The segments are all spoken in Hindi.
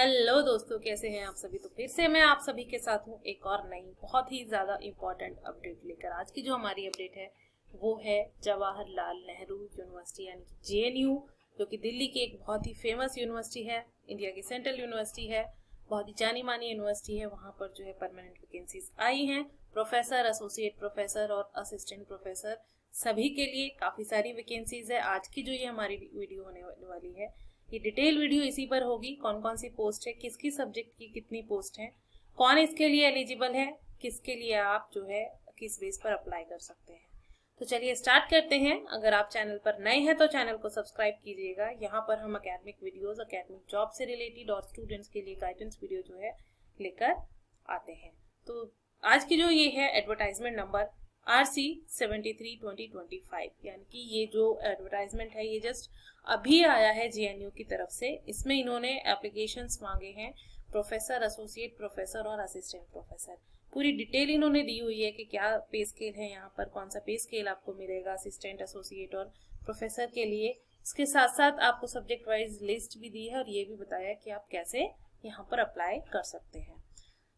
हेलो दोस्तों, कैसे हैं आप सभी। तो फिर से मैं आप सभी के साथ हूँ एक और नई बहुत ही ज़्यादा इम्पोर्टेंट अपडेट लेकर। आज की जो हमारी अपडेट है वो है जवाहरलाल नेहरू यूनिवर्सिटी यानी कि जेएनयू, जो कि दिल्ली की एक बहुत ही फेमस यूनिवर्सिटी है, इंडिया की सेंट्रल यूनिवर्सिटी है, बहुत ही जानी मानी यूनिवर्सिटी है। वहाँ पर जो है परमानेंट वैकेंसीज आई हैं, प्रोफेसर, एसोसिएट प्रोफेसर और असिस्टेंट प्रोफेसर सभी के लिए काफ़ी सारी वैकेंसीज है। आज की जो ये हमारी वीडियो होने वाली है, ये डिटेल वीडियो इसी पर होगी। कौन कौन सी पोस्ट है, किसकी सब्जेक्ट की कितनी पोस्ट है, कौन इसके लिए एलिजिबल है, किसके लिए आप जो है किस बेस पर अप्लाई कर सकते हैं। तो चलिए स्टार्ट करते हैं। अगर आप चैनल पर नए हैं तो चैनल को सब्सक्राइब कीजिएगा। यहाँ पर हम एकेडमिक वीडियोस, एकेडमिक जॉब से रिलेटेड और स्टूडेंट्स के लिए गाइडेंस वीडियो जो है लेकर आते हैं। तो आज की जो ये है एडवर्टाइजमेंट नंबर RC 73/2025, यानी कि ये जो एडवर्टाइजमेंट है ये जस्ट अभी आया है जेएनयू की तरफ से। इसमें इन्होंने एप्लीकेशंस मांगे हैं प्रोफेसर, एसोसिएट प्रोफेसर और असिस्टेंट प्रोफेसर। पूरी डिटेल इन्होंने दी हुई है कि क्या पे स्केल है, यहाँ पर कौन सा पे स्केल आपको मिलेगा असिस्टेंट, एसोसिएट और प्रोफेसर के लिए। इसके साथ साथ आपको सब्जेक्ट वाइज लिस्ट भी दी है और ये भी बताया कि आप कैसे यहाँ पर अप्लाई कर सकते हैं।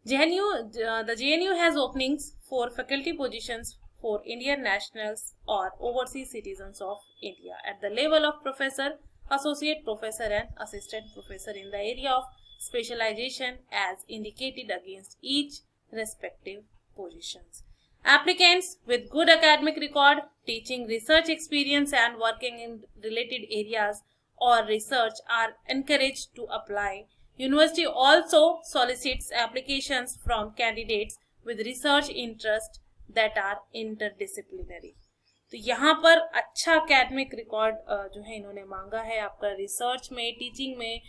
The JNU has openings for faculty positions for Indian nationals or overseas citizens of India at the level of professor, associate professor and assistant professor in the area of specialization as indicated against each respective positions. Applicants with good academic record, teaching research experience and working in related areas or research are encouraged to apply. University also solicits applications from candidates with research interest that are interdisciplinary. तो यहाँ पर अच्छा एकेडमिक रिकॉर्ड जो है इन्होंने मांगा है। आपका रिसर्च में, टीचिंग में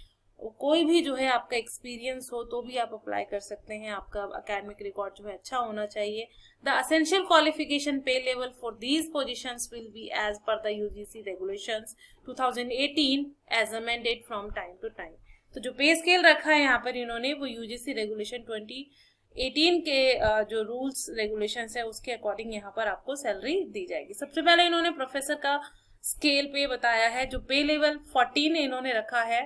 कोई भी जो है आपका एक्सपीरियंस हो तो भी आप अप्लाई कर सकते हैं। आपका एकेडमिक रिकॉर्ड जो है अच्छा होना चाहिए। The essential qualification pay level for these positions will be as per the UGC regulations 2018 as amended from time to time. तो जो पे स्केल रखा है यहाँ पर इन्होंने वो यूजीसी रेगुलेशन 2018 के जो रूल्स रेगुलेशंस है उसके अकॉर्डिंग यहाँ पर आपको सैलरी दी जाएगी। सबसे पहले इन्होंने प्रोफेसर का स्केल पे बताया है, जो पे लेवल 14 इन्होंने रखा है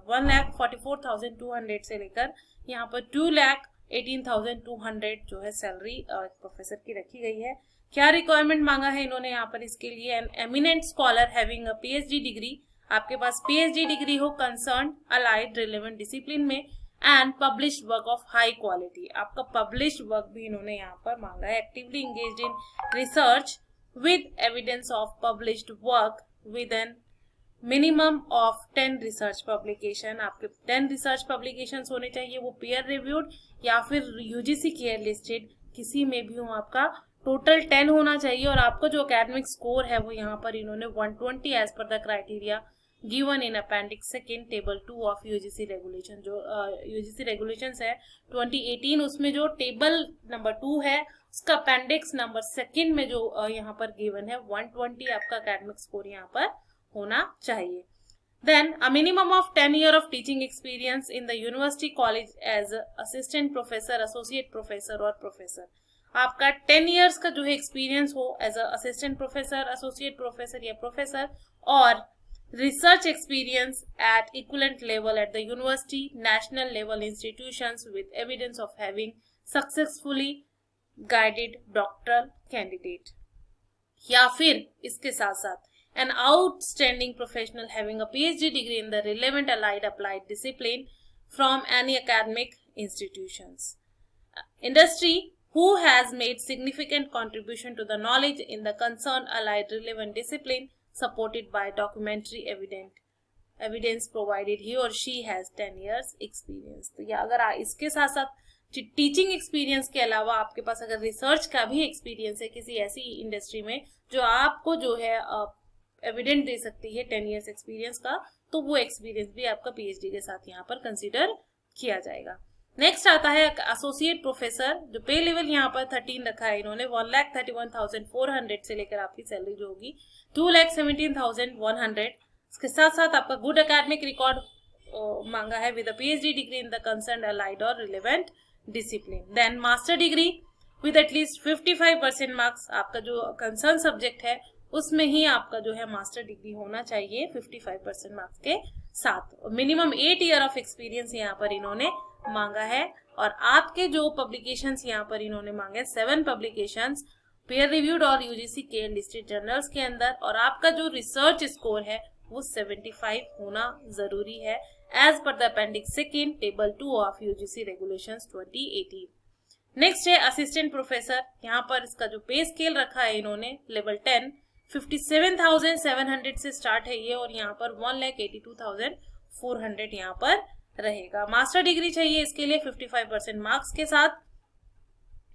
1,44,200 से लेकर यहाँ पर 2,18,200 जो है सैलरी प्रोफेसर की रखी गई है। क्या रिक्वायरमेंट मांगा है इन्होंने यहाँ पर इसके लिए? An eminent scholar having a PhD degree, आपके पास PhD डिग्री हो कंसर्न अलाइड रिलेवेंट डिसिप्लिन में, and published work of high quality. आपका पब्लिश्ड वर्क भी इन्होंने यहाँ पर मांगा है। Actively engaged in research with evidence of published work with an minimum of 10 research publication. आपके 10 रिसर्च पब्लिकेशन होने चाहिए, वो पीयर रिव्यूड या फिर यूजीसी केयर लिस्टेड किसी में भी हो। आपका टोटल 10 होना चाहिए और आपका जो एकेडमिक स्कोर है वो यहाँ पर इन्होंने 120 as per the criteria given in appendix second table 2 of UGC regulation. जो यूजीसी रेगुलेशंस है 2018, उसमें जो टेबल नंबर 2 है उसका अपेंडिक्स नंबर सेकेंड में जो यहाँ पर गिवन है 120 आपका एकेडमिक स्कोर यहाँ पर होना चाहिए। Then a minimum of 10 year of teaching experience in the university college as assistant professor, associate professor और professor। आपका 10 years का जो है एक्सपीरियंस हो as a assistant professor, associate professor या प्रोफेसर, और research experience at equivalent level at the university, national level institutions with evidence of having successfully guided doctoral candidate। या फिर इसके साथ साथ an outstanding professional having a PhD degree in the relevant allied applied discipline from any academic institutions। Industry who has made significant contribution to the knowledge in the concerned allied relevant discipline supported by documentary evidence provided he or she has 10 years experience। तो या अगर इसके साथ साथ टीचिंग एक्सपीरियंस के अलावा आपके पास अगर रिसर्च का भी एक्सपीरियंस है किसी ऐसी इंडस्ट्री में जो आपको जो है एविडेंट दे सकती है 10 years एक्सपीरियंस का, तो वो एक्सपीरियंस भी आपका PhD के साथ यहाँ पर कंसिडर किया जाएगा। नेक्स्ट आता है एसोसिएट प्रोफेसर, जो पे लेवल यहाँ पर 13 रखा है इन्होंने। 1,31,400 से लेकर आपकी सैलरी जो होगी 2,17,100। इसके साथ साथ आपका गुड एकेडमिक रिकॉर्ड मांगा है with a PhD degree in the concern allied और relevant discipline. Then master degree with at least 55% marks. आपका जो कंसर्न सब्जेक्ट है उसमें ही आपका जो है मास्टर डिग्री होना चाहिए 55% मार्क्स के साथ। मिनिमम 8 ईयर ऑफ एक्सपीरियंस यहाँ पर इन्होंने मांगा है। और आपके जो पब्लिकेशंस यहाँ पर इन्होंने मांगे 7 पब्लिकेशंस पेयर रिव्यूड और यूजीसी के लिस्टेड जर्नल्स के अंदर, और आपका जो रिसर्च स्कोर है वो 75 होना जरूरी है as per the appendix 2 table 2 of UGC regulations 2018। Next है असिस्टेंट प्रोफेसर। यहाँ पर इसका जो पे स्केल रखा है इन्होंने लेवल 10 57,700 से स्टार्ट है ये, और यहाँ पर 1,82,400 यहाँ पर रहेगा। मास्टर डिग्री चाहिए इसके लिए 55% मार्क्स के साथ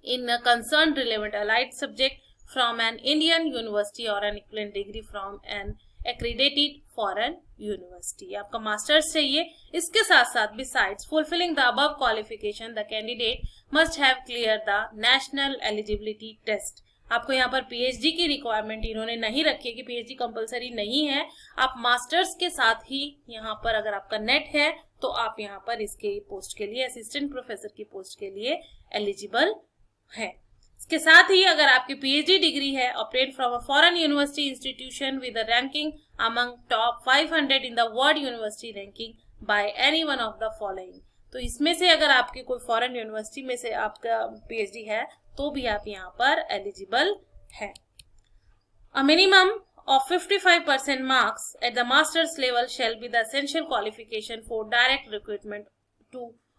in concern relevant allied subject from an Indian university और an equivalent degree from an accredited foreign university। आपका मास्टर्स चाहिए। इसके साथ साथ besides fulfilling the above qualification the candidate must have clear the national eligibility test. आपको यहाँ पर पीएचडी की रिक्वायरमेंट इन्होंने नहीं रखी है कि पीएचडी कंपलसरी नहीं है, आप मास्टर्स के साथ ही यहाँ पर अगर आपका नेट है तो आप यहाँ पर इसके पोस्ट के लिए, असिस्टेंट प्रोफेसर की पोस्ट के लिए एलिजिबल है। इसके साथ ही अगर आपकी पीएचडी डिग्री है obtained from a foreign university institution with a ranking among top 500 in the world university ranking by any one of the following, तो इसमें से अगर आपकी कोई फॉरेन यूनिवर्सिटी में से आपका पीएचडी है तो भी आप यहाँ पर एलिजिबल है। A minimum of 55% marks at the master's level shall be the essential qualification for direct recruitment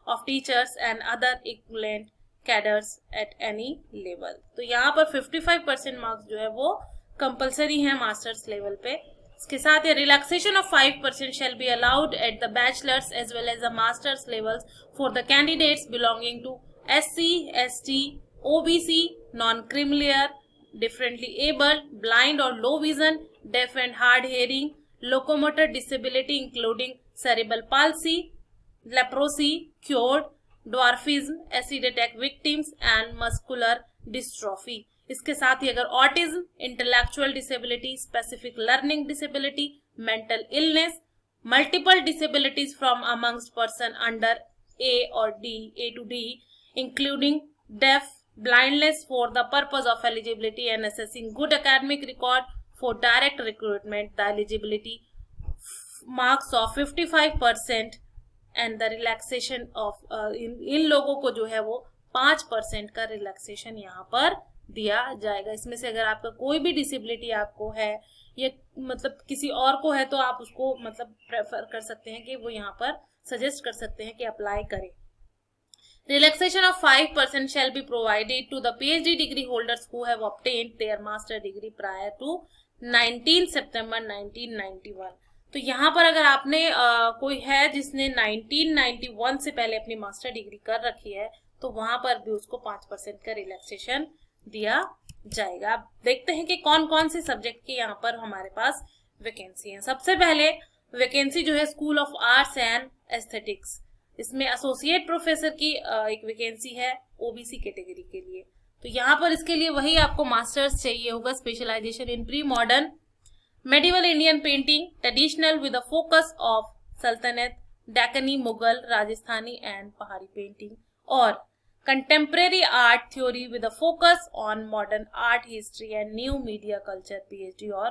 of teachers and other equivalent cadres at any level। तो यहाँ पर 55% मार्क्स जो है वो कंपलसरी है मास्टर्स लेवल पे। इसके साथ ये relaxation of 5% shall be allowed at the bachelor's as well as the master's levels for the candidates belonging to SC, ST, OBC, non-creamier, differently abled, blind or low vision, deaf and hard hearing, locomotor disability including cerebral palsy, leprosy, cured, dwarfism, acid attack victims and muscular dystrophy। इसके साथ ही अगर autism, intellectual disability, specific learning disability, mental illness, multiple disabilities from amongst person under A or D, A to D, including deaf, blindness for the purpose of eligibility and assessing good academic record for direct recruitment, the eligibility marks of 55% and the relaxation of इन लोगों को जो है वो 5% का रिलैक्सेशन यहाँ पर दिया जाएगा। इसमें से अगर आपका कोई भी डिसेबिलिटी आपको है या मतलब किसी और को है तो आप उसको मतलब प्रेफर कर सकते हैं कि वो यहाँ पर सजेस्ट कर सकते हैं कि अप्लाई करें। Relaxation of 5% shall be provided to the PhD degree holders who have obtained their master degree prior to 19 September 1991। तो यहाँ पर अगर आपने कोई है जिसने 1991 से पहले अपनी मास्टर डिग्री कर रखी है तो वहां पर भी उसको 5% का रिलैक्सेशन दिया जाएगा। आप देखते हैं कि कौन कौन से सब्जेक्ट की यहाँ पर हमारे पास वैकेंसी है। सबसे पहले वैकेंसी जो है school of arts and aesthetics, इसमें एसोसिएट प्रोफेसर की एक वैकेंसी है ओबीसी कैटेगरी के लिए। तो यहाँ पर इसके लिए वही आपको मास्टर्स चाहिए होगा, specialisation in pre modern medieval Indian painting, traditional with a focus of Sultanate, Deccani, Mughal, Rajasthani and Pahari painting, और contemporary art theory with a focus on modern art history and new media culture, PhD और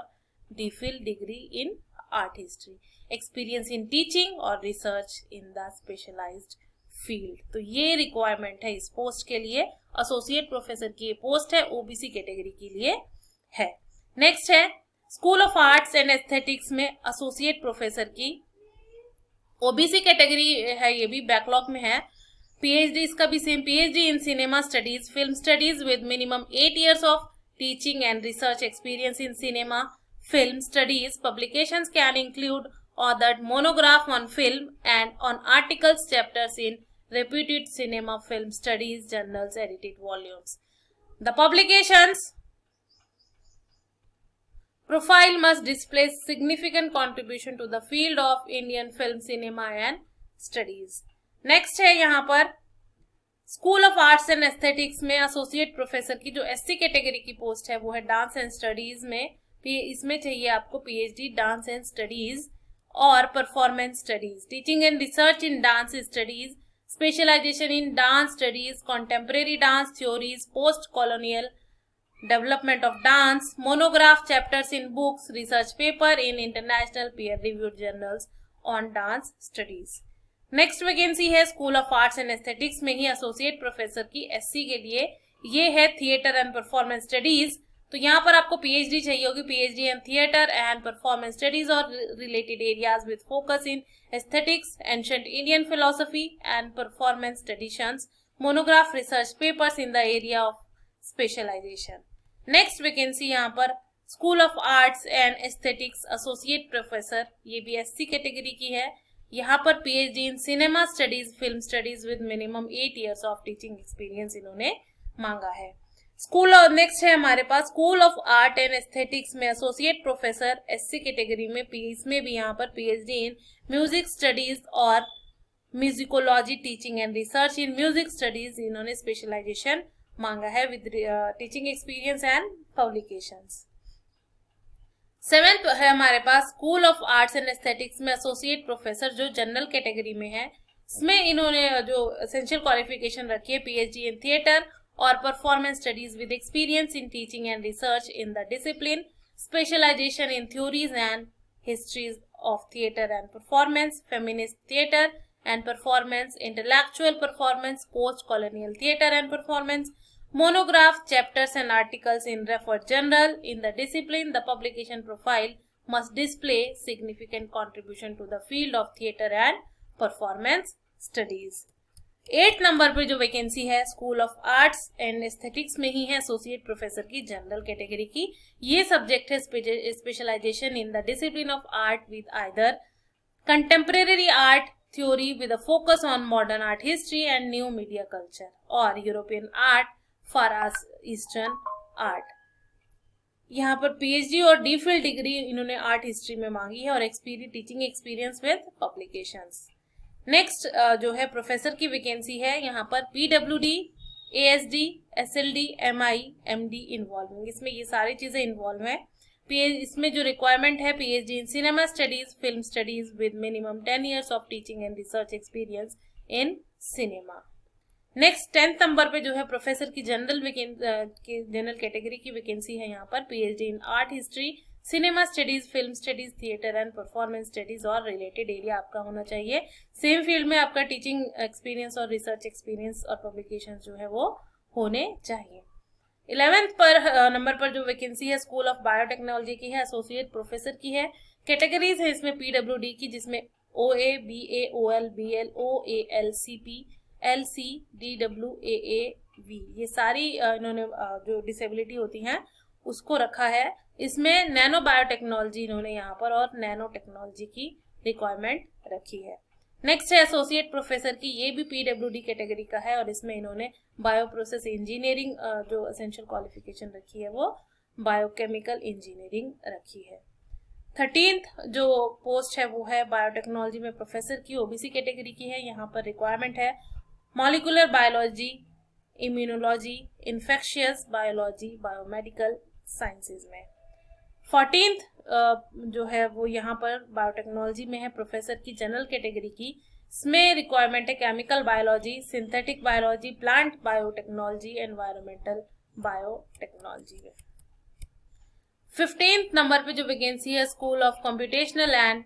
DPhil degree in art history, experience in teaching और research in the specialised field. तो ये रिक्वायरमेंट है इस पोस्ट के लिए। एसोसिएट प्रोफेसर की ये पोस्ट है, ओबीसी कैटेगरी के लिए है। नेक्स्ट है school of arts and aesthetics में एसोसिएट प्रोफेसर की ओबीसी कैटेगरी है, ये भी बैकलॉग में है। पीएचडी इसका भी same, PhD in cinema studies, film studies with minimum 8 years of teaching and research experience in cinema film studies. Publications can include authored monograph on film and on articles, chapters in reputed cinema film studies journals, edited volumes. The publications profile must display significant contribution to the field of Indian film, cinema and studies. Next है यहाँ पर school of arts and aesthetics में एसोसिएट प्रोफेसर की जो एससी कैटेगरी की पोस्ट है वो है डांस एंड स्टडीज में। इसमें चाहिए आपको पीएचडी डांस एंड स्टडीज और performance studies, teaching and research in dance studies, specialisation in dance studies, contemporary dance theories, postcolonial development of dance, monograph chapters in books, research paper in international peer-reviewed journals on dance studies. Next vacancy है school of arts and aesthetics में ही एसोसिएट प्रोफेसर की एससी के लिए, ये है थिएटर एंड परफॉर्मेंस स्टडीज। तो यहाँ पर आपको पीएचडी चाहिए होगी, PhD in theatre and performance studies और related areas with focus in aesthetics, ancient Indian philosophy and performance traditions, monograph research papers in the area of specialisation. Next vacancy यहाँ पर school of arts and aesthetics associate professor, ये भी एससी कैटेगरी की है। यहाँ पर PhD in cinema studies, film studies with minimum 8 years of teaching experience इन्होंने मांगा है। स्कूल और नेक्स्ट है हमारे पास school of art and aesthetics में एसोसिएट प्रोफेसर एससी कैटेगरी में, इसमें भी यहाँ पर पीएचडी इन म्यूजिक स्टडीज और musicology teaching and research in music studies इन्होंने स्पेशलाइजेशन मांगा है with teaching experience and publications. 7th है हमारे पास school of arts and aesthetics में एसोसिएट प्रोफेसर जो जनरल कैटेगरी में है। इसमें इन्होंने जो एसेंशियल क्वालिफिकेशन रखी है पीएचडी इन थिएटर और performance studies with experience in teaching and research in the discipline, specialisation in theories and histories of theatre and performance, feminist theatre and performance, intellectual performance, postcolonial theatre and performance, monograph chapters and articles in referred journal in the discipline. The publication profile must display significant contribution to the field of theatre and performance studies. 8 number पे जो वैकेंसी है school of arts and aesthetics में ही है एसोसिएट प्रोफेसर की जनरल कैटेगरी की। ये सब्जेक्ट है specialisation in the discipline of art with either contemporary art theory with a focus on modern art history and new media culture और European art for eastern art. यहाँ पर पीएचडी और डीफिल डिग्री इन्होंने आर्ट हिस्ट्री में मांगी है और teaching experience with publications. Next जो है प्रोफेसर की वैकेंसी है यहाँ पर PWD, ASD, SLD, MI, MD involving, इसमें ये सारी चीजें इन्वॉल्व है। इसमें जो रिक्वायरमेंट है PhD in cinema studies, film studies with minimum 10 years of teaching and research experience in cinema. Next 10th number पे जो है प्रोफेसर की जनरल कैटेगरी की वैकेंसी है यहाँ पर PhD in art history, cinema studies, film studies, theatre and performance studies और रिलेटेड एरिया आपका होना चाहिए। सेम फील्ड में आपका टीचिंग एक्सपीरियंस और रिसर्च एक्सपीरियंस और पब्लिकेशंस जो है वो होने चाहिए। 11th नंबर पर जो वैकेंसी है स्कूल ऑफ बायोटेक्नोलॉजी की है, एसोसिएट प्रोफेसर की है। कैटेगरीज है इसमें पीडब्ल्यूडी की जिसमें OA, BA, OL, BL, OAL, CP, LC, DWAAV, ये सारी इन्होंने जो डिसेबिलिटी होती हैं उसको रखा है। इसमें नैनो बायोटेक्नोलॉजी इन्होंने यहाँ पर और नैनो टेक्नोलॉजी की रिक्वायरमेंट रखी है। नेक्स्ट है एसोसिएट प्रोफेसर की, ये भी पीडब्ल्यूडी कैटेगरी का है और इसमें इन्होंने बायो प्रोसेस इंजीनियरिंग जो एसेंशियल क्वालिफिकेशन रखी है वो बायोकेमिकल इंजीनियरिंग रखी है। 13th जो पोस्ट है वो है बायोटेक्नोलॉजी में प्रोफेसर की, ओबीसी कैटेगरी की है। यहाँ पर रिक्वायरमेंट है molecular biology, immunology, infectious biology, biomedical sciences में। 14th जो है वो यहाँ पर बायोटेक्नोलॉजी में है प्रोफेसर की जनरल कैटेगरी की। इसमें रिक्वायरमेंट है chemical biology, synthetic biology, plant biotechnology, environmental biotechnology में। 15th नंबर पे जो वैकेंसी है school of computational and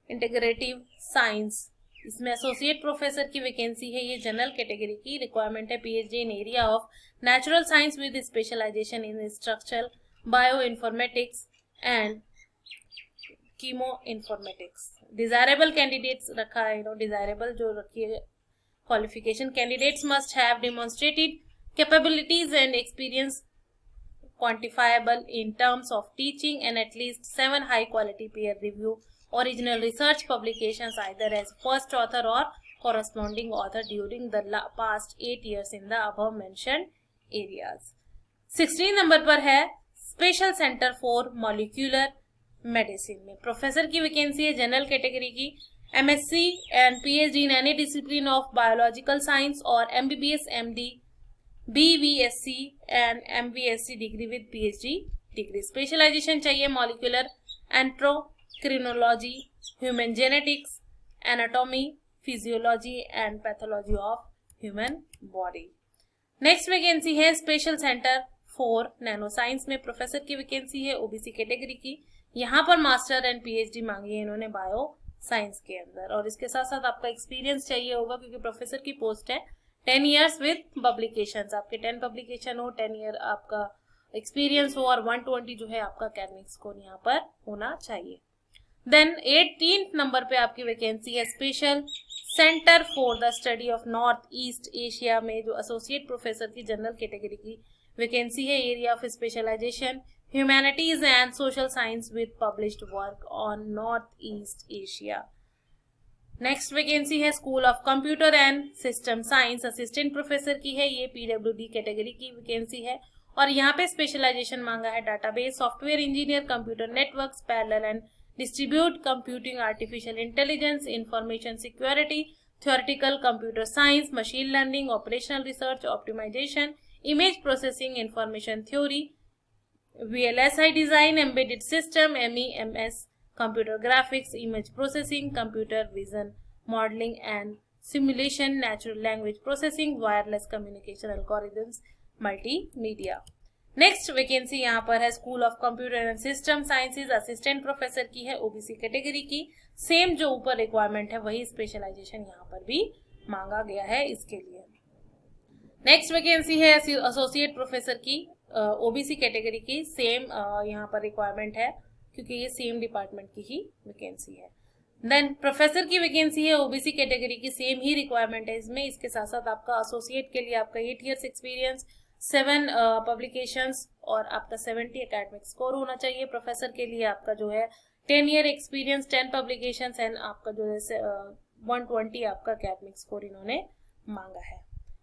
integrative science, इसमें एसोसिएट प्रोफेसर की वैकेंसी है। ये जनरल कैटेगरी की रिक्वायरमेंट है PhD in area of natural science with specialisation in structural bioinformatics and chemoinformatics. Desirable candidates रखा है, डिजायरेबल जो रखी है qualification, candidates must have demonstrated capabilities and experience quantifiable in terms of teaching and at least 7 high quality peer review original research publications either as first author or corresponding author during the past 8 years in the above mentioned areas. 16 number पर है special centre for molecular medicine में प्रोफेसर की वैकेंसी है जनरल कैटेगरी की। MSc and PhD in any discipline of biological science or MBBS, MD, BVSc and MVSc degree with PhD degree. Specialisation चाहिए molecular endocrinology, human genetics, anatomy, physiology and pathology of human body. Next vacancy है स्पेशल सेंटर 4 नैनो साइंस में प्रोफेसर की वैकेंसी है ओबीसी कैटेगरी की। यहाँ पर मास्टर एंड पीएचडी मांगी है इन्होंने बायो साइंस के अंदर, और इसके साथ साथ आपका एक्सपीरियंस चाहिए होगा क्योंकि प्रोफेसर की पोस्ट है 10 इयर्स विद पब्लिकेशंस, आपके 10 पब्लिकेशन हो, 10 ईयर आपका एक्सपीरियंस हो, और 120 जो है आपका एकेडमिक स्कोर यहाँ पर होना चाहिए। देन 18 नंबर पे आपकी वैकेंसी है special centre for the study of north east Asia में, जो एसोसिएट प्रोफेसर की जनरल कैटेगरी की वैकेंसी है। Area of specialisation humanities and social science with published work on north east Asia. Next vacancy है school of computer and system science, assistant professor की है, ये पीडब्ल्यूडी कैटेगरी की वैकेंसी है, और यहाँ पे स्पेशलाइजेशन मांगा है database software engineer, computer networks, parallel and distribute computing, artificial intelligence, information security, theoretical computer science, machine learning, operational research, optimisation, image processing, information theory, VLSI design, embedded system, MEMS, computer graphics, image processing, computer vision modelling and simulation, natural language processing, wireless communication algorithms, multimedia. Next vacancy यहाँ पर है school of computer and system sciences, assistant professor की है ओबीसी कैटेगरी की। सेम जो ऊपर रिक्वायरमेंट है वही स्पेशलाइजेशन यहाँ पर भी मांगा गया है इसके लिए। नेक्स्ट वैकेंसी है एसोसिएट प्रोफेसर की ओबीसी कैटेगरी की, सेम यहाँ पर रिक्वायरमेंट है क्योंकि ये सेम डिपार्टमेंट की ही वैकेंसी है। देन प्रोफेसर की वैकेंसी है ओबीसी कैटेगरी की, सेम ही रिक्वायरमेंट है इसमें। इसके साथ साथ आपका एसोसिएट के लिए आपका 8 इयर्स एक्सपीरियंस, 7 पब्लिकेशंस और आपका 70 एकेडमिक स्कोर होना चाहिए। प्रोफेसर के लिए आपका जो है 10 ईयर एक्सपीरियंस, 10 पब्लिकेशंस एंड आपका जो है 120 आपका एकेडमिक स्कोर इन्होंने मांगा है।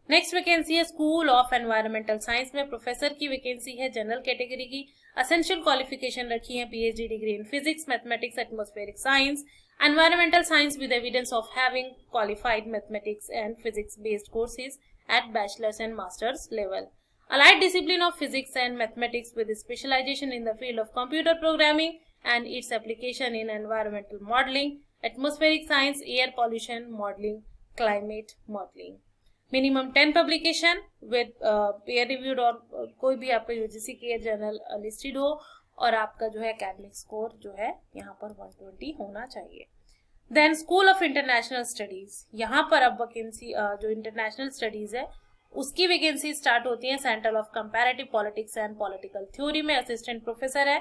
नेक्स्ट वैकेंसी है स्कूल ऑफ एनवायरमेंटल साइंस में, प्रोफेसर की वैकेंसी है जनरल कैटेगरी की। असेंशियल क्वालिफिकेशन रखी है PhD degree in physics, mathematics, atmospheric science, environmental science with evidence of having qualified mathematics and physics based courses at bachelor's and master's level. Allied discipline of physics and mathematics with specialization in the field of computer programming and its application in environmental modeling, atmospheric science, air pollution modeling, climate modeling. Minimum 10 publication with peer reviewed और कोई भी आपका UGC के जर्नल लिस्टेड हो, और आपका जो है एकेडमिक स्कोर जो है यहाँ पर 120 होना चाहिए। Then school of international studies, यहाँ पर अब वैकेंसी जो इंटरनेशनल स्टडीज है उसकी वैकेंसी स्टार्ट होती है centre of comparative politics and political theory में। असिस्टेंट प्रोफेसर है,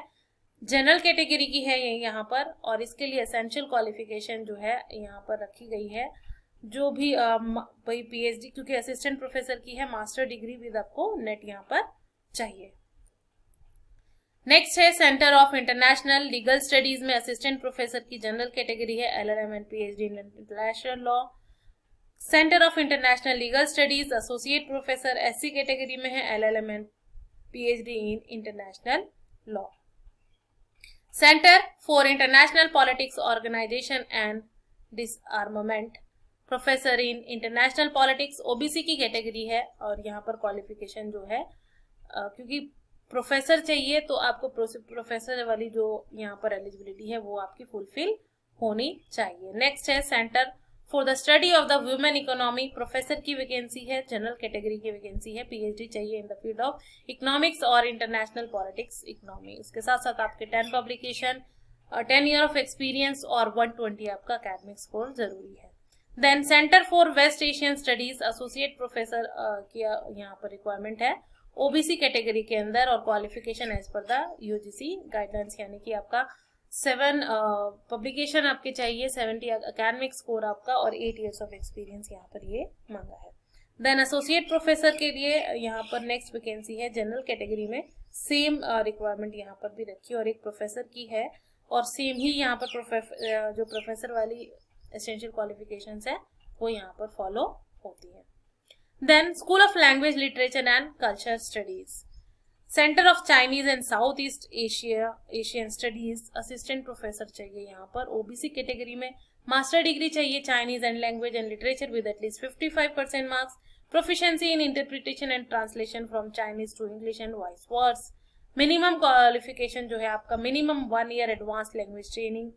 जनरल कैटेगरी की है ये यहाँ पर, और इसके लिए एसेंशियल क्वालिफिकेशन जो है यहाँ पर रखी गई है जो भी वही पीएचडी, क्योंकि असिस्टेंट प्रोफेसर की है, मास्टर डिग्री विद आपको नेट यहाँ पर चाहिए। नेक्स्ट है centre of international legal studies में, असिस्टेंट प्रोफेसर की जनरल कैटेगरी है, LLM and PhD in international law. Centre of international legal studies associate professor SC category में है, LLM and PhD in international law. Centre for international politics organisation and disarmament, professor in international politics, OBC की कैटेगरी है, और यहाँ पर क्वालिफिकेशन जो है क्योंकि प्रोफेसर चाहिए तो आपको प्रोफेसर वाली जो यहाँ पर एलिजिबिलिटी है वो आपकी फुलफिल होनी चाहिए। नेक्स्ट है centre for the study of the women economy, professor की वैकेंसी है, जनरल कैटेगरी की वैकेंसी है, पीएचडी चाहिए in the field of economics और इंटरनेशनल पॉलिटिक्स इकोनॉमी। उसके साथ साथ आपके 10 पब्लिकेशन, 10 ईयर ऑफ एक्सपीरियंस और 120 आपका एकेडमिक स्कोर जरूरी है। Then centre for West Asian studies, associate professor की यहाँ पर रिक्वायरमेंट है ओबीसी कैटेगरी के अंदर, और qualification as per the UGC guidelines, यानी कि आपका 7 पब्लिकेशन आपके चाहिए, 70 एकेडमिक स्कोर आपका और 8 इयर्स ऑफ एक्सपीरियंस यहाँ पर ये मांगा है। देन एसोसिएट प्रोफेसर के लिए यहाँ पर नेक्स्ट वैकेंसी है जनरल कैटेगरी में, सेम रिक्वायरमेंट यहाँ पर भी रखी है, और एक प्रोफेसर की है, और सेम ही यहाँ पर जो प्रोफेसर वाली एसेंशियल क्वालिफिकेशंस है वो यहाँ पर फॉलो होती है। Then School of Language, Literature and Culture Studies, Center of Chinese and Southeast Asian Studies, assistant professor चाहिए यहाँ पर, ओबीसी कैटेगरी में, मास्टर डिग्री चाहिए Chinese and language and literature with at least 55% marks, proficiency in interpretation and translation from Chinese to English and vice versa. Minimum qualification जो है आपका minimum 1 year advance language training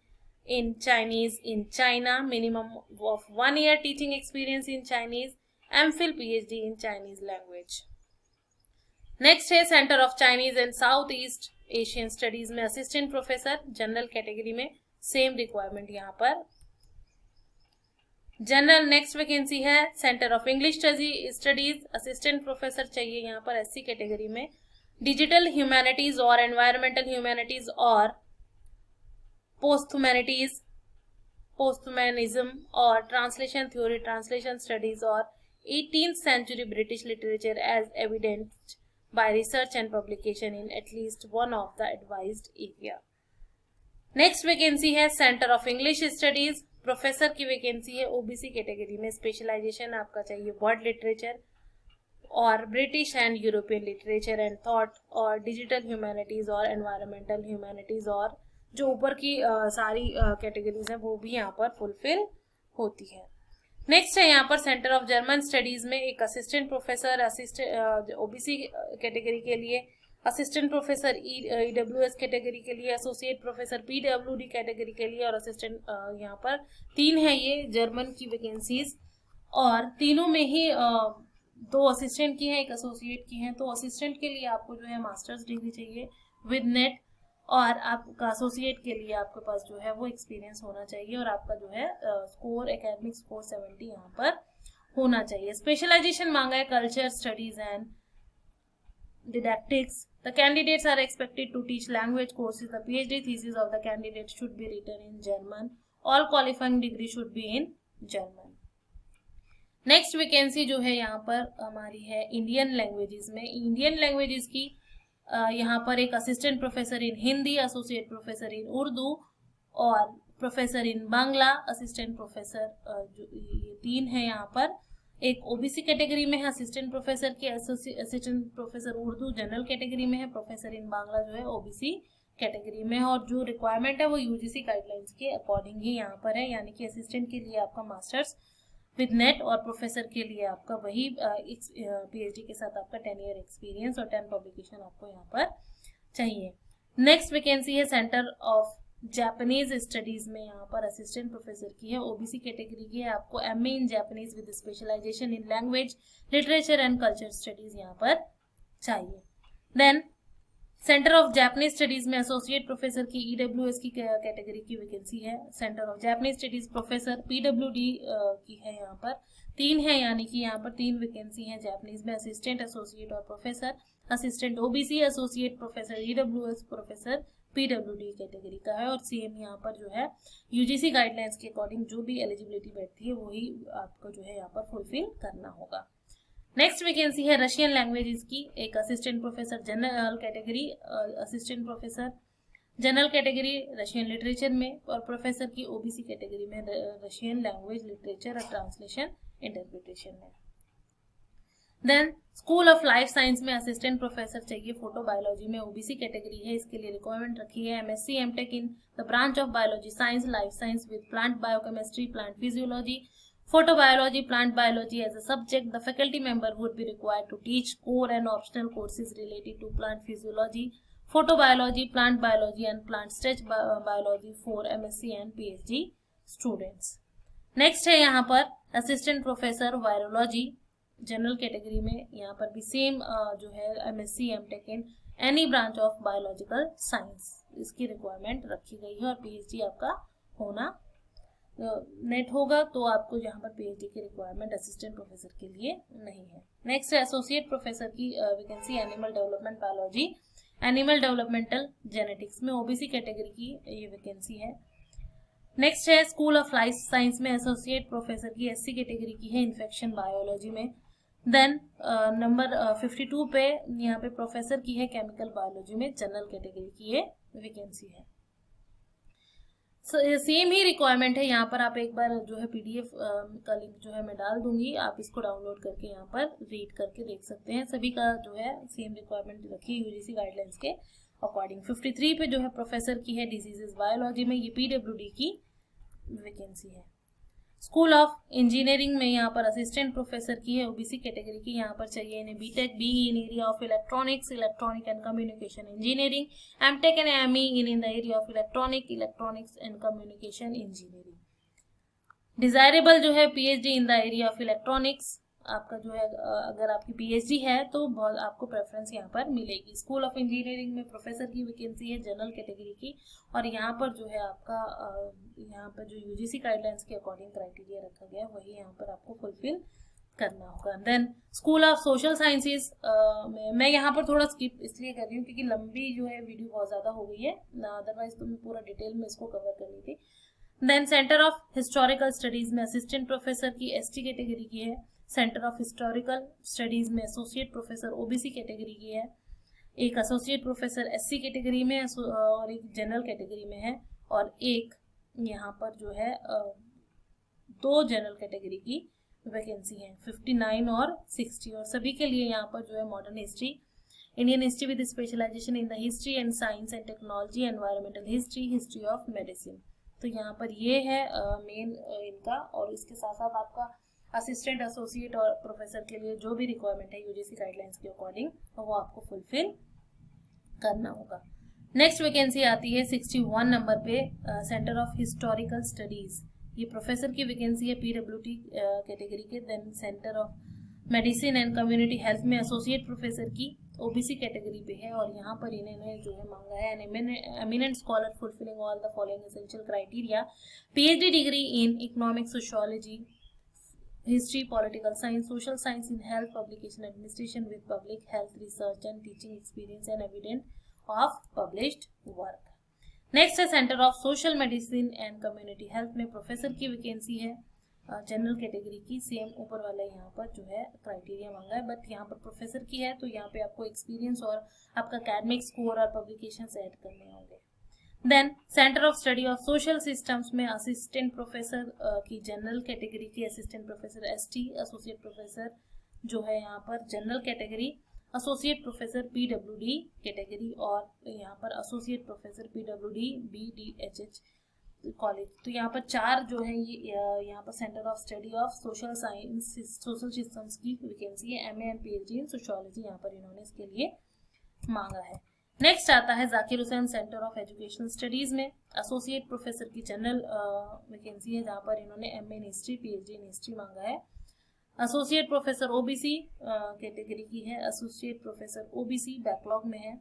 in Chinese in China, minimum of 1 year teaching experience in Chinese, MPhil PhD in Chinese language. Next है centre of Chinese and south east Asian studies में असिस्टेंट प्रोफेसर, जनरल कैटेगरी में सेम रिक्वायरमेंट यहाँ पर जनरल। नेक्स्ट वैकेंसी है centre of English studies, assistant professor चाहिए यहाँ पर एससी कैटेगरी में। डिजिटल ह्यूमैनिटीज और एनवायरमेंटल ह्यूमैनिटीज और पोस्टमैनिज्म और ट्रांसलेशन थ्योरी, ट्रांसलेशन स्टडीज और 18th century British literature as evidenced by research and publication in at least one of the advised area. Next vacancy है centre of English studies, professor की वैकेंसी है ओबीसी कैटेगरी में। स्पेशलाइजेशन आपका चाहिए वर्ल्ड लिटरेचर और British and European literature and thought और डिजिटल ह्यूमैनिटीज और एनवायरमेंटल ह्यूमैनिटीज और जो ऊपर की सारी कैटेगरीज हैं वो भी यहाँ पर फुलफिल होती है। नेक्स्ट है यहाँ पर सेंटर ऑफ जर्मन स्टडीज में एक असिस्टेंट प्रोफेसर, ओबीसी कैटेगरी के लिए असिस्टेंट प्रोफेसर ईडब्ल्यूएस कैटेगरी के लिए, एसोसिएट प्रोफेसर पीडब्ल्यूडी कैटेगरी के लिए और असिस्टेंट यहाँ पर 3 है ये जर्मन की वैकेंसीज और तीनों में ही 2 असिस्टेंट की है, 1 एसोसिएट की है। तो असिस्टेंट के लिए आपको जो है मास्टर्स डिग्री चाहिए विद नेट और आपका एसोसिएट के लिए आपके पास जो है वो एक्सपीरियंस होना चाहिए और आपका जो है स्कोर एकेडमिक स्कोर 70 यहाँ पर होना चाहिए। स्पेशलाइजेशन मांगा है culture studies and didactics. The candidates are expected to teach language courses. The PhD thesis of the candidate should be written in German. All qualifying degree should be in German. Next vacancy जो है यहाँ पर हमारी है इंडियन लैंग्वेजेस में। इंडियन लैंग्वेजेस की यहाँ पर एक assistant professor in Hindi, associate professor in Urdu और professor in Bangla, assistant professor जो ये 3 है यहाँ पर। एक ओबीसी कैटेगरी में है असिस्टेंट प्रोफेसर की, assistant professor Urdu general category में है, प्रोफेसर इन बांग्ला जो है ओबीसी कैटेगरी में है और जो रिक्वायरमेंट है वो यूजीसी गाइडलाइंस के अकॉर्डिंग ही यहाँ पर है, यानी कि असिस्टेंट के लिए आपका मास्टर्स विद नेट और प्रोफेसर के लिए आपका वही पीएचडी के साथ आपका 10 ईयर एक्सपीरियंस और 10 पब्लिकेशन आपको यहाँ पर चाहिए। नेक्स्ट वैकेंसी है सेंटर ऑफ जापानीज स्टडीज में, यहाँ पर असिस्टेंट प्रोफेसर की है, ओबीसी कैटेगरी की है। आपको MA in Japanese with specialisation in language literature and culture studies यहाँ पर चाहिए। Then centre of Japanese studies में एसोसिएट प्रोफेसर की ईडब्ल्यूएस की कैटेगरी की वैकेंसी है। Centre of Japanese studies professor PWD की है, यहाँ पर 3 है, यानी कि यहाँ पर 3 वैकेंसी है जापानीज में, असिस्टेंट, एसोसिएट और professor. Assistant OBC, associate professor EWS, professor PWD category का है और सेम यहाँ पर जो है यूजीसी गाइडलाइंस के अकॉर्डिंग जो भी एलिजिबिलिटी बैठती है वही आपको जो है यहाँ पर फुलफिल करना होगा। नेक्स्ट वैकेंसी है रशियन लैंग्वेजेस की, एक assistant professor general category, assistant professor general category Russian literature में और प्रोफेसर की ओबीसी कैटेगरी में रशियन लैंग्वेज लिटरेचर और ट्रांसलेशन इंटरप्रिटेशन में। Then school of life science में असिस्टेंट प्रोफेसर चाहिए, फोटो बायोलॉजी में ओबीसी कैटेगरी है, इसके लिए रिक्वायरमेंट रखी है MSc MTech in the branch of biology science, life science with plant biochemistry, plant physiology, photobiology, plant biology as a subject. The faculty member would be required to teach core and optional courses related to plant physiology, photobiology, plant biology and plant stage biology for MSc and PhD students. Next है यहाँ पर assistant professor virology general category में, यहाँ पर भी सेम जो है MSc MTech in any branch of biological science इसकी रिक्वायरमेंट रखी गई है और PhD आपका होना नेट होगा, तो आपको यहाँ पर पीएचडी की रिक्वायरमेंट असिस्टेंट प्रोफेसर के लिए नहीं है। नेक्स्ट है एसोसिएट प्रोफेसर की vacancy animal development biology, animal developmental genetics में ओबीसी कैटेगरी की ये वैकेंसी है। नेक्स्ट है स्कूल ऑफ लाइफ साइंस में एसोसिएट प्रोफेसर की एससी कैटेगरी की है इन्फेक्शन बायोलॉजी में। देन नंबर 52 पे यहाँ पे प्रोफेसर की है केमिकल बायोलॉजी में, जनरल कैटेगरी की ये वैकेंसी है। सेम ही रिक्वायरमेंट है, यहाँ पर आप एक बार जो है पीडीएफ का लिंक जो है मैं डाल दूंगी, आप इसको डाउनलोड करके यहाँ पर रीड करके देख सकते हैं। सभी का जो है सेम रिक्वायरमेंट रखी है यूजीसी गाइडलाइंस के अकॉर्डिंग। 53 पे जो है प्रोफेसर की है डिजीजेस बायोलॉजी में, ये पीडब्ल्यूडी की वैकेंसी है। स्कूल ऑफ इंजीनियरिंग में यहाँ पर असिस्टेंट प्रोफेसर की है ओबीसी कैटेगरी की, यहाँ पर चाहिए इन्हें BTech B in area of electronics, electronic and communication engineering, MTech and ME in the area of electronics and communication engineering. Desirable जो है PhD in the area of electronics, आपका जो है अगर आपकी पीएचडी है तो बहुत आपको प्रेफरेंस यहाँ पर मिलेगी। स्कूल ऑफ इंजीनियरिंग में प्रोफेसर की वैकेंसी है जनरल कैटेगरी की, और यहाँ पर जो है आपका यहाँ पर जो यूजीसी गाइडलाइंस के अकॉर्डिंग क्राइटेरिया रखा गया है वही यहाँ पर आपको फुलफिल करना होगा। Then school of social sciences मैं यहाँ पर थोड़ा स्किप इसलिए कर रही हूँ क्योंकि लंबी जो है वीडियो बहुत ज़्यादा हो गई है, अदरवाइज तो मैं पूरा डिटेल में इसको कवर करनी थी। Then centre of historical studies में असिस्टेंट प्रोफेसर की एसटी कैटेगरी की है। सेंटर ऑफ हिस्टोरिकल स्टडीज में एसोसिएट प्रोफेसर ओबीसी कैटेगरी की है। एक एसोसिएट प्रोफेसर एससी कैटेगरी में और एक जनरल कैटेगरी में है, और एक यहाँ पर जो है 2 जनरल कैटेगरी की वैकेंसी है 59 और 60, और सभी के लिए यहाँ पर जो है modern history, Indian history with specialisation in the history and science and technology, environmental history, history of medicine. तो यहाँ पर ये है मेन इनका, और इसके साथ साथ आपका असिस्टेंट एसोसिएट और प्रोफेसर के लिए जो भी रिक्वायरमेंट है यूजीसी गाइडलाइंस के अकॉर्डिंग वो आपको फुलफिल करना होगा। नेक्स्ट वैकेंसी आती है 61 नंबर पे, सेंटर ऑफ हिस्टोरिकल स्टडीज। ये प्रोफेसर की वैकेंसी है पीडब्ल्यूडी कैटेगरी के। Then centre of medicine and community health में एसोसिएट प्रोफेसर की ओबीसी कैटेगरी पे है, और यहाँ पर इन्होंने जो है मांगा है an eminent scholar fulfilling all the following essential criteria, PhD degree in economics, sociology, history, political science, social science in health, publication administration with public health research and teaching experience and evidence of published work. Next है centre of social medicine and community health में प्रोफेसर की वैकेंसी है जनरल कैटेगरी की। सेम ऊपर वाला यहाँ पर जो है क्राइटेरिया मांगा है, बट यहाँ पर प्रोफेसर की है तो यहाँ पे आपको एक्सपीरियंस और आपका एकेडमिक स्कोर और पब्लिकेशंस ऐड करने होंगे। Then centre of study of social systems में असिस्टेंट प्रोफेसर की जनरल कैटेगरी की, assistant professor ST, associate professor जो है यहाँ पर general category, associate professor PWD category, और यहाँ पर associate professor PWD BDHH college. तो यहाँ पर 4 जो है ये यहाँ पर centre of study of social science social systems की वैकेंसी है। MA and PhD in sociology यहाँ पर इन्होंने इसके लिए मांगा है। नेक्स्ट आता है Zakir Hussain centre of educational studies में एसोसिएट प्रोफेसर की जनरल वैकेंसी है, जहाँ पर इन्होंने MA in history, PhD in history मांगा है। एसोसिएट प्रोफेसर ओबीसी कैटेगरी की है, एसोसिएट प्रोफेसर ओबीसी बैकलॉग में है।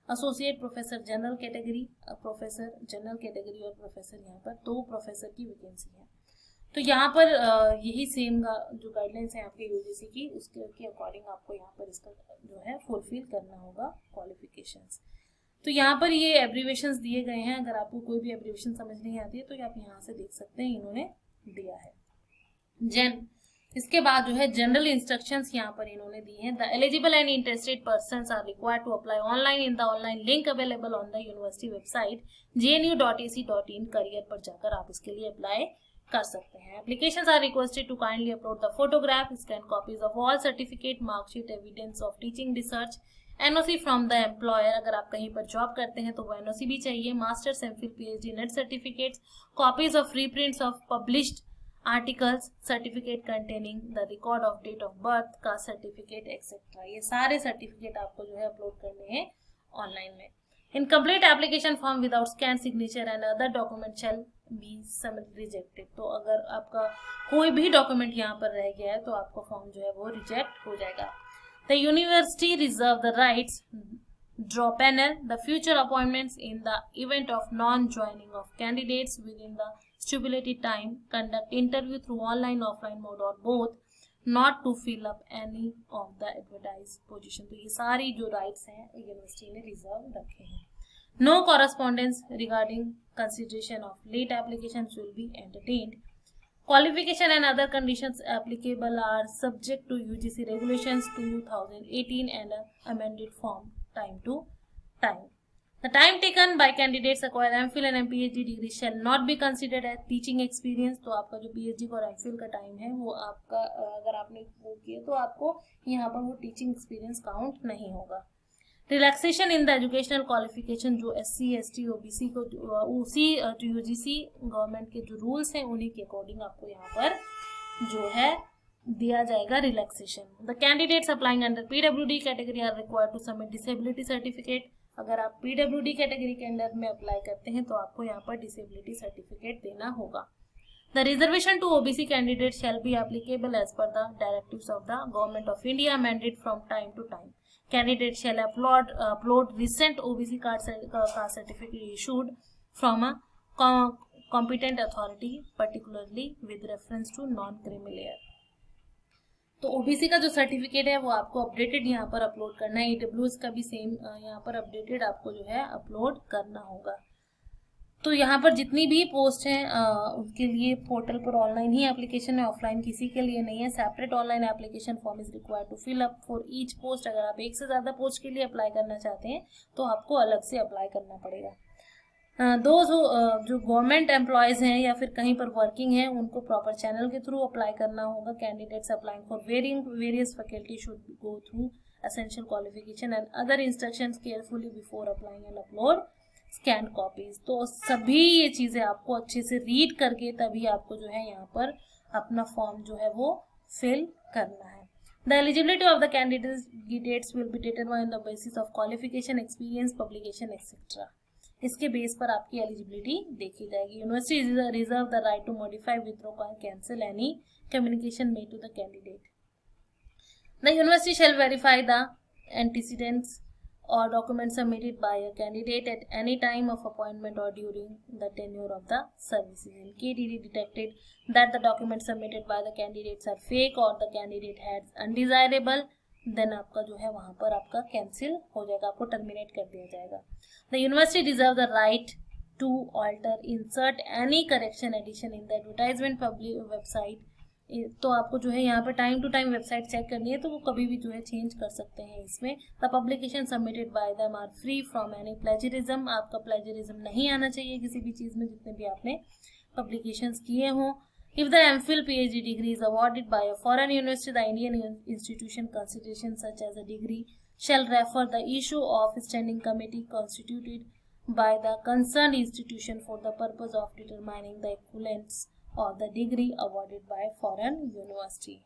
Associate professor general category, professor general category और प्रोफेसर यहाँ पर 2 प्रोफेसर की वैकेंसी है। तो यहाँ पर यही सेम जो गाइडलाइंस है आपके यूजीसी की उसके अकॉर्डिंग आपको यहाँ पर इसका जो है फुलफिल करना होगा क्वालिफिकेशंस। तो यहाँ पर ये एब्रीवेशंस दिए गए हैं, अगर आपको कोई भी एब्रीवेशन समझ नहीं आती है तो आप यहाँ से देख सकते हैं, इन्होंने दिया है। इसके बाद जो है जनरल इंस्ट्रक्शंस यहाँ पर इन्होंने दी हैं। The eligible and interested persons are required to apply online in the online link available on the university website jnu.ac.in। Career पर जाकर आप इसके लिए अप्लाई कर सकते हैं। Applications are requested to kindly upload the photograph, scan copies of all certificate, marksheet, evidence of teaching research, NOC from the employer. अगर आप कहीं पर जॉब करते हैं तो वो एनओसी भी चाहिए। Masters, MPhil, PhD, NET certificates, copies of free prints of published articles, certificate containing the record of date of birth, caste certificate etcetera. ये सारे सर्टिफिकेट आपको जो है अपलोड करने हैं ऑनलाइन में। Incomplete application form without scan signature and other document shall be submit rejected. तो अगर आपका कोई भी डॉक्यूमेंट यहाँ पर रह गया है तो आपका फॉर्म जो है वो रिजेक्ट हो जाएगा। The university reserve the rights draw panel the future appointments in the event of non-joining of candidates within the stipulated time, conduct interview through online offline mode or both, not to fill up any of the advertised position। तो ये सारी जो राइट्स हैं यूनिवर्सिटी ने रिजर्व रखे हैं। No correspondence regarding consideration of late applications will be entertained। Qualification and other conditions applicable are subject to UGC regulations 2018 and amended form time to time। The time taken by candidates acquire MPhil and PhD degree shall not be considered as teaching experience। तो आपका जो PhD और MPhil का टाइम है वो आपका अगर आपने वो किया तो आपको यहाँ पर वो टीचिंग एक्सपीरियंस काउंट नहीं होगा। Relaxation in the educational qualification, जो SC ST OBC को उसी UGC गवर्नमेंट के जो रूल्स हैं उन्हीं के अकॉर्डिंग आपको यहाँ पर जो है दिया जाएगा relaxation. The candidates applying under PWD category are required to submit disability certificate. अगर आप PWD कैटेगरी के अंडर में अप्लाई करते हैं तो आपको यहाँ पर डिसेबिलिटी सर्टिफिकेट देना होगा। The reservation to OBC candidates shall be applicable as per the directives of the Government of India mandate from time to time. Candidates shall upload recent OBC caste certificate issued from a competent authority, particularly with reference to non-creamy layer. तो ओबीसी का जो सर्टिफिकेट है वो आपको अपडेटेड यहाँ पर अपलोड करना है। ईडब्ल्यूएस का भी सेम यहाँ पर अपडेटेड आपको जो है अपलोड करना होगा। तो यहाँ पर जितनी भी पोस्ट हैं उसके लिए पोर्टल पर ऑनलाइन ही एप्लीकेशन है, ऑफलाइन किसी के लिए नहीं है। Separate online application form is required to fill up for each post. अगर आप एक से ज़्यादा पोस्ट के लिए अप्लाई करना चाहते हैं तो आपको अलग से अप्लाई करना पड़ेगा। जो गवर्नमेंट एम्प्लॉयज हैं या फिर कहीं पर वर्किंग है उनको प्रॉपर चैनल के थ्रू अप्लाई करना होगा। Candidates applying for various faculty should go through essential qualification and other instructions carefully before applying and upload scan copies. तो सभी ये चीज़ें आपको अच्छे से रीड करके तभी आपको जो है यहाँ पर अपना फॉर्म जो है वो फिल करना है। The eligibility of the candidates will be determined on the basis of qualification, experience, publication etcetera. इसके बेस पर आपकी एलिजिबिलिटी देखी जाएगी। University reserve the right to modify, withdraw, cancel any communication made to the candidate. The university shall verify the antecedents or documents submitted by a candidate at any time of appointment or during the tenure of the services. In KDD detected that the documents submitted by the candidates are fake or the candidate has undesirable, then आपका जो है वहाँ पर आपका कैंसिल हो जाएगा, आपको टर्मिनेट कर दिया जाएगा। The university reserves the right to alter, insert any correction, addition in the advertisement public website। तो आपको जो है यहाँ पर time to time website check करनी है, तो वो कभी भी जो है चेंज कर सकते हैं इसमें। The publication submitted by them are free from any plagiarism. आपका प्लेजरिज्म नहीं आना चाहिए किसी भी चीज़ में, जितने भी आपने पब्लिकेशंस किए हों। If the MPhil PhD degree is awarded by a foreign university, the Indian institution consideration such as a degree shall refer the issue of standing committee constituted by the concerned institution for the purpose of determining the equivalence of the degree awarded by foreign university।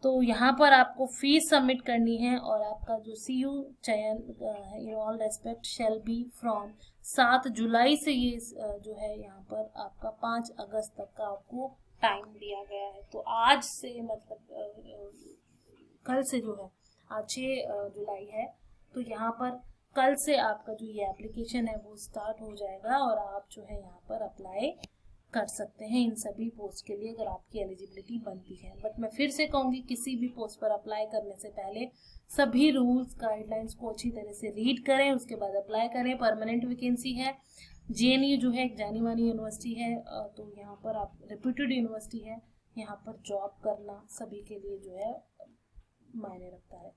तो यहाँ पर आपको फीस सबमिट करनी है और आपका जो CU चयन in all respect shall be from 7 जुलाई से ये जो है यहाँ पर आपका 5 अगस्त तक का आपको टाइम दिया गया है। तो आज से मतलब कल से जो है आज 6 जुलाई है, तो यहाँ पर कल से आपका जो ये एप्लीकेशन है वो स्टार्ट हो जाएगा और आप जो है यहाँ पर अप्लाई कर सकते हैं इन सभी पोस्ट के लिए अगर आपकी एलिजिबिलिटी बनती है। बट मैं फिर से कहूँगी किसी भी पोस्ट पर अप्लाई करने से पहले सभी रूल्स गाइडलाइंस को अच्छी तरह से रीड करें, उसके बाद अप्लाई करें। परमानेंट वैकेंसी है, JNU जो है एक जानी मानी यूनिवर्सिटी है, तो यहाँ पर आप रेप्यूटेड यूनिवर्सिटी है, यहाँ पर जॉब करना सभी के लिए जो है मायने रखता है।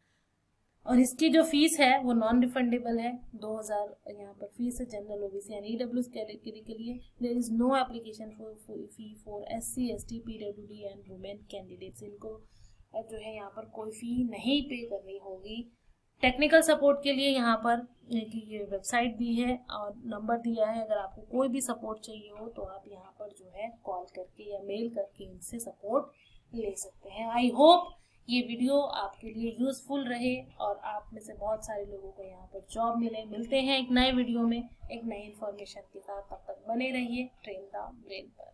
और इसकी जो फीस है वो नॉन रिफंडेबल है, 2000 यहाँ पर फीस है general OBC and EWS category के लिए। There is no application fee for SC ST PWD and women candidates. इनको जो है यहाँ पर कोई फी नहीं पे करनी होगी। टेक्निकल सपोर्ट के लिए यहाँ पर ये वेबसाइट दी है और नंबर दिया है, अगर आपको कोई भी सपोर्ट चाहिए हो तो आप यहाँ पर जो है कॉल करके या मेल करके इनसे सपोर्ट ले सकते हैं। आई होप ये वीडियो आपके लिए यूजफुल रहे और आप में से बहुत सारे लोगों को यहाँ पर जॉब मिलते हैं एक नए वीडियो में एक नई इन्फॉर्मेशन के साथ। तब तक बने रहिए ट्रेन द ब्रेन पर।